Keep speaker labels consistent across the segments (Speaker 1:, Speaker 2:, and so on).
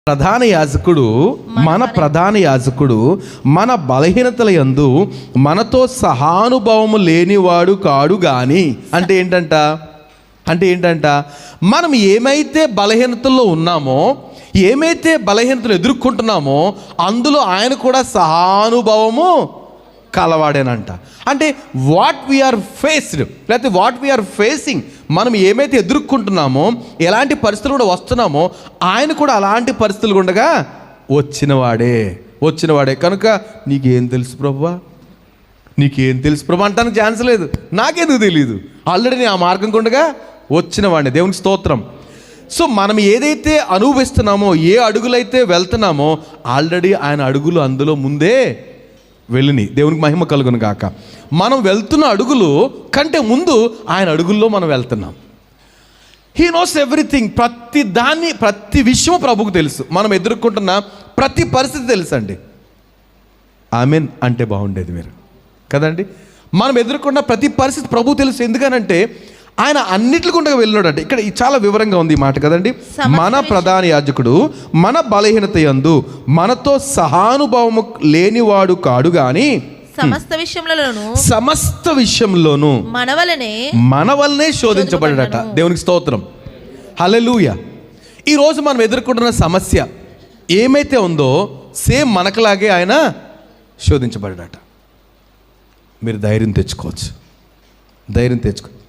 Speaker 1: ప్రధాన యాజకుడు మన బలహీనతల యందు మనతో సహానుభవము లేనివాడు కాడు గాని. అంటే ఏంటంట మనం ఏమైతే బలహీనతల్లో ఉన్నామో, ఏమైతే బలహీనతలు ఎదుర్కొంటున్నామో అందులో ఆయన కూడా సహానుభవము కలవాడేనంట. అంటే వాట్ వీఆర్ ఫేస్డ్, లేకపోతే వాట్ వీఆర్ ఫేసింగ్, మనం ఏమైతే ఎదుర్కొంటున్నామో, ఎలాంటి పరిస్థితులు కూడా వస్తున్నామో ఆయన కూడా అలాంటి పరిస్థితులు ఉండగా వచ్చినవాడే కనుక నీకేం తెలుసు ప్రభువా అంటానికి ఛాన్స్ లేదు. నాకెందుకు తెలియదు, ఆల్రెడీ నేను ఆ మార్గం గుండగా వచ్చినవాడిని. దేవునికి స్తోత్రం. సో మనం ఏదైతే అనుభవిస్తున్నామో, ఏ అడుగులైతే వెళ్తున్నామో ఆల్రెడీ ఆయన అడుగులు అందులో ముందే వెళ్ళిని. దేవునికి మహిమ కలుగును గాక. మనం వెళ్తున్న అడుగులు కంటే ముందు ఆయన అడుగుల్లో మనం వెళ్తున్నాం. He knows everything. ప్రతి విషయం ప్రభువుకు తెలుసు. మనం ఎదుర్కొంటున్న ప్రతి పరిస్థితి తెలుసు అండి. ఆమెన్ అంటే బాగుండేది మీరు కదండి. మనం ఎదుర్కొన్న ప్రతి పరిస్థితి ప్రభువు తెలుసు. ఎందుకనంటే ఆయన అన్నిటి గుండా వెళ్ళినాడంటే. ఇక్కడ చాలా వివరంగా ఉంది ఈ మాట కదండి. మన ప్రధాన యాజకుడు మన బలహీనత యందు మనతో సహానుభవము లేనివాడు కాడు గాని సమస్త విషయంలోనూ మన వలనే శోధించబడ్డట. దేవునికి స్తోత్రం. హల్లెలూయా. ఈరోజు మనం ఎదుర్కొంటున్న సమస్య ఏమైతే ఉందో సేమ్ మనకులాగే ఆయన శోధించబడ్డట. మీరు ధైర్యం తెచ్చుకోవచ్చు.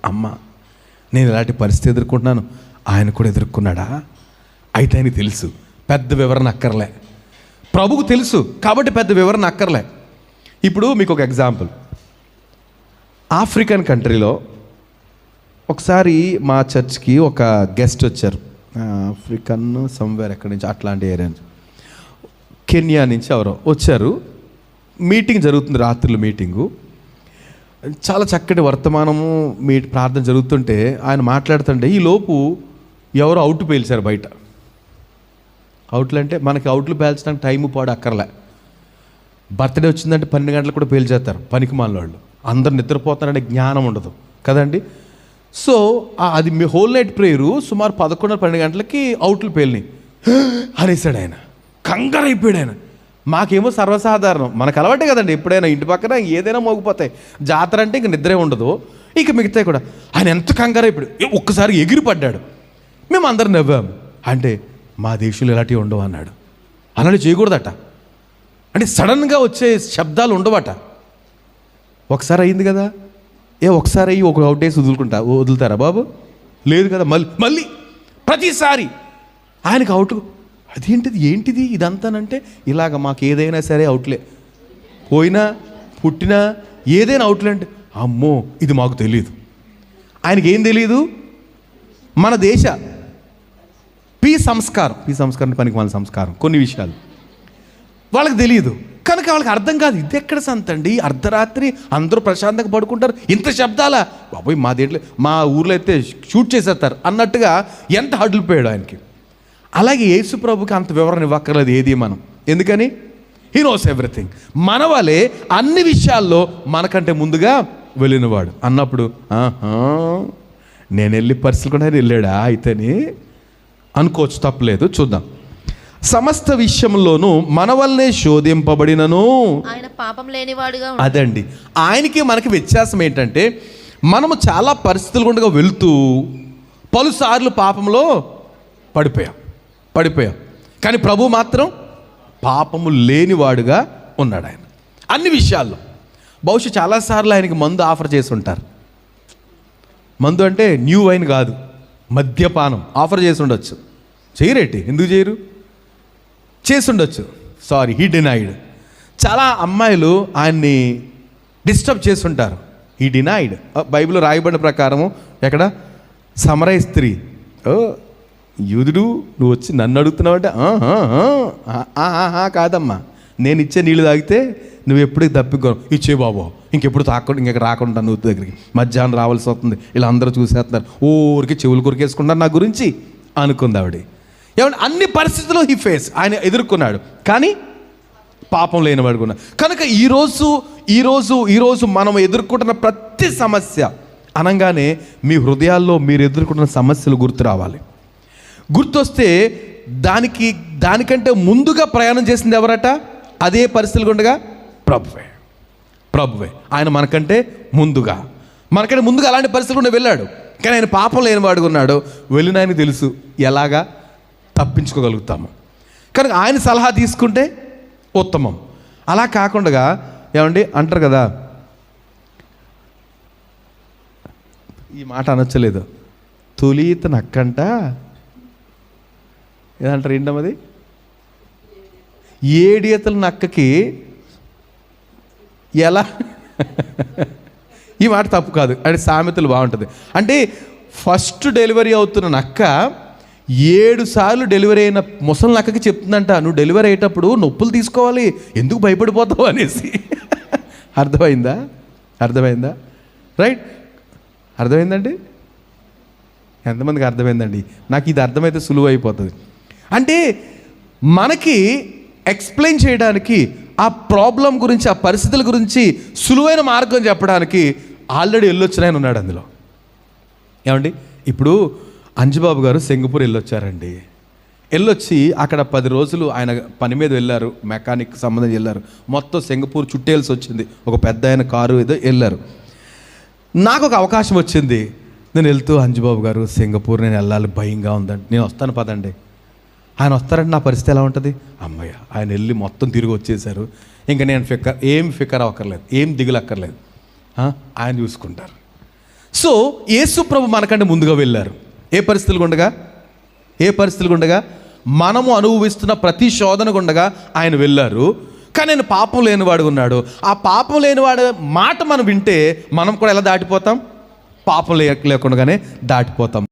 Speaker 1: అమ్మా, నేను ఇలాంటి పరిస్థితి ఎదుర్కొంటున్నాను, ఆయన కూడా ఎదుర్కొన్నాడా? అయితే ఆయనకి తెలుసు, పెద్ద వివరణ అక్కర్లే. ప్రభువుకు తెలుసు కాబట్టి పెద్ద వివరణ అక్కర్లే. ఇప్పుడు మీకు ఒక ఎగ్జాంపుల్. ఆఫ్రికన్ కంట్రీలో ఒకసారి మా చర్చ్కి ఒక గెస్ట్ వచ్చారు. ఆఫ్రికన్ సమ్వేర్ ఎక్కడి నుంచి, అట్లాంటి ఏరియా నుంచి, కెన్యా నుంచి ఎవరో వచ్చారు. మీటింగ్ జరుగుతుంది, రాత్రులు మీటింగు. చాలా చక్కటి వర్తమానము ప్రార్థన జరుగుతుంటే ఆయన మాట్లాడుతుంటే ఈ లోపు ఎవరో అవుట్ పేల్చారు బయట. అవుట్లు అంటే మనకి అవుట్లు పేల్చడానికి టైము పాడు అక్కర్లే. బర్త్డే వచ్చిందంటే 12 గంటలకు కూడా పేల్చేస్తారు పనికి మాలిన వాళ్ళు. అందరు నిద్రపోతారంటే జ్ఞానం ఉండదు కదండి. సో అది మీ హోల్ నైట్ ప్రేయరు సుమారు 11-12 గంటలకి అవుట్లు పేలినాయి అనేసాడు ఆయన. కంగారు అయిపోయాడు ఆయన. మాకేమో సర్వసాధారణం, మనకు అలవాటే కదండి. ఎప్పుడైనా ఇంటి పక్కన ఏదైనా మోగిపోతాయి. జాతర అంటే ఇంక నిద్రే ఉండదు, ఇక మిగతాయి కూడా. ఆయన ఎంత కంగారు అయిపోయాడు, ఒక్కసారి ఎగిరిపడ్డాడు. మేము అందరం నవ్వాము. అంటే మా దేశంలో ఇలాంటివి ఉండవు అన్నాడు. అలాంటి చేయకూడదట. అంటే సడన్గా వచ్చే శబ్దాలు ఉండవట. ఒకసారి అయింది కదా, ఒకసారి అయ్యి ఒక అవుట్ డేస్ వదులుతారా బాబు? లేదు కదా. మళ్ళీ ప్రతిసారి ఆయనకు అవుట్. ఏంటిది ఇదంతానంటే ఇలాగ మాకు ఏదైనా సరే అవుట్లే, పోయినా పుట్టినా ఏదైనా అవుట్లే. అంటే అమ్మో ఇది మాకు తెలియదు. ఆయనకి ఏం తెలియదు? మన దేశ సంస్కారం పనికి మన సంస్కారం, కొన్ని విషయాలు వాళ్ళకి తెలియదు కనుక వాళ్ళకి అర్థం కాదు. ఇది ఎక్కడ సంతండి, అర్ధరాత్రి అందరూ ప్రశాంతంగా పడుకుంటారు, ఇంత శబ్దాలా బాబోయ్, మా ఊర్లో అయితే షూట్ చేసేస్తారు అన్నట్టుగా ఎంత హడ్లుపోయాడు ఆయనకి. అలాగే యేసు ప్రభుకి అంత వివరణ ఇవ్వక్కర్లేదు ఏది మనం. ఎందుకని? He knows everything. మన వలే అన్ని విషయాల్లో మనకంటే ముందుగా వెళ్ళినవాడు అన్నప్పుడు నేను వెళ్ళి పరిస్థితులు కూడా వెళ్ళాడా అయితేని అనుకోవచ్చు, తప్పలేదు. చూద్దాం. సమస్త విషయంలోనూ మన వల్లనే శోధింపబడినను
Speaker 2: ఆయన పాపం లేనివాడుగా.
Speaker 1: అదండి ఆయనకి మనకి వ్యత్యాసం ఏంటంటే, మనము చాలా పరిస్థితులు గుండా వెళ్తూ పలుసార్లు పాపంలో పడిపోయాం. కానీ ప్రభు మాత్రం పాపము లేనివాడుగా ఉన్నాడు. ఆయన అన్ని విషయాల్లో. బహుశా చాలాసార్లు ఆయనకి మందు ఆఫర్ చేసి ఉంటారు. మందు అంటే న్యూ వైన్ కాదు, మద్యపానం ఆఫర్ చేసి ఉండొచ్చు. చేయరేటి, ఎందుకు చేయరు? చేసి ఉండొచ్చు. Sorry, he denied. చాలా అమ్మాయిలు ఆయన్ని డిస్టర్బ్ చేస్తుంటారు. He denied. బైబిల్లో రాయబడిన ప్రకారము ఎక్కడ సమరయ స్త్రీ, యూదుడు నువ్వు వచ్చి నన్ను అడుగుతున్నావు అంటే కాదమ్మా, నేను ఇచ్చే నీళ్ళు తాగితే నువ్వు ఎప్పటికి తప్పికో, ఇచ్చే బాబు ఇంకెప్పుడు తాకుండా ఇంకెక్కడ రాకుండా నువ్వు దగ్గరికి మధ్యాహ్నం రావాల్సి వస్తుంది, ఇలా అందరూ చూసేస్తున్నారు, ఊరికి చెవులు కొరికేసుకుంటారు నా గురించి అనుకుంది ఆవిడ. ఏమంటే అన్ని పరిస్థితుల్లో ఆయన ఎదుర్కొన్నాడు, కానీ పాపం లేనివాడు కూడా. కనుక ఈరోజు మనం ఎదుర్కొంటున్న ప్రతి సమస్య అనగానే మీ హృదయాల్లో మీరు ఎదుర్కొంటున్న సమస్యలు గుర్తు రావాలి. గుర్తొస్తే దానికంటే ముందుగా ప్రయాణం చేసింది ఎవరట? అదే పరిస్థితులు ఉండగా ప్రభువే. ఆయన మనకంటే ముందుగా అలాంటి పరిస్థితులు ఉండి వెళ్ళాడు. కానీ ఆయన పాపం లేని వాడుగా ఉన్నాడు. వెళ్ళిన ఆయనకు తెలుసు ఎలాగా తప్పించుకోగలుగుతాము. కనుక ఆయన సలహా తీసుకుంటే ఉత్తమం. అలా కాకుండా ఏమండి అంటారు కదా, ఈ మాట అనొచ్చలేదు, తొలిత నక్కంట ఏదంటారు ఏంటమ్మది, 7 ఈతల నక్కకి ఎలా ఈ మాట తప్పు కాదు, అంటే సామెతలు బాగుంటుంది. అంటే ఫస్ట్ డెలివరీ అవుతున్న నక్క 7 సార్లు డెలివరీ అయిన ముసలి నక్కకి చెప్తుందంట, నువ్వు డెలివరీ అయ్యేటప్పుడు నొప్పులు తీసుకోవాలి, ఎందుకు భయపడిపోతావు అనేసి. అర్థమైందా? రైట్? అర్థమైందండి? ఎంతమందికి అర్థమైందండి? నాకు ఇది అర్థమైతే సులువు అయిపోతుంది. అంటే మనకి ఎక్స్ప్లెయిన్ చేయడానికి, ఆ ప్రాబ్లం గురించి, ఆ పరిస్థితుల గురించి సులువైన మార్గం చెప్పడానికి ఆల్రెడీ వెళ్ళొచ్చిన ఆయన ఉన్నాడు అందులో. ఏమండి, ఇప్పుడు అంజుబాబు గారు సింగపూర్ వెళ్ళొచ్చారండి. వెళ్ళొచ్చి అక్కడ 10 రోజులు ఆయన పని మీద వెళ్ళారు, మెకానిక్ సంబంధించి వెళ్ళారు. మొత్తం సింగపూర్ చుట్టేయాల్సి వచ్చింది. ఒక పెద్ద ఆయన కారు ఏదో వెళ్ళారు. నాకు ఒక అవకాశం వచ్చింది. నేను వెళ్తూ, అంజుబాబు గారు సింగపూర్ నేను వెళ్ళాలి, భయంగా ఉందండి, నేను వస్తాను పదండి. ఆయన వస్తారంటే నా పరిస్థితి ఎలా ఉంటుంది? అమ్మయ్య, ఆయన వెళ్ళి మొత్తం తిరిగి వచ్చేసారు, ఇంకా నేను ఫికర్ అవ్వక్కర్లేదు, ఏం దిగులక్కర్లేదు, ఆయన చూసుకుంటారు. సో యేసు ప్రభు మనకంటే ముందుగా వెళ్ళారు. ఏ పరిస్థితులు ఉండగా మనము అనుభవిస్తున్న ప్రతి శోధన గుండగా ఆయన వెళ్ళారు. కానీ ఆయన పాపం లేనివాడు ఉన్నాడు. ఆ పాపం లేనివాడు మాట మనం వింటే మనం కూడా ఎలా దాటిపోతాం? పాపం లేకుండానే దాటిపోతాం.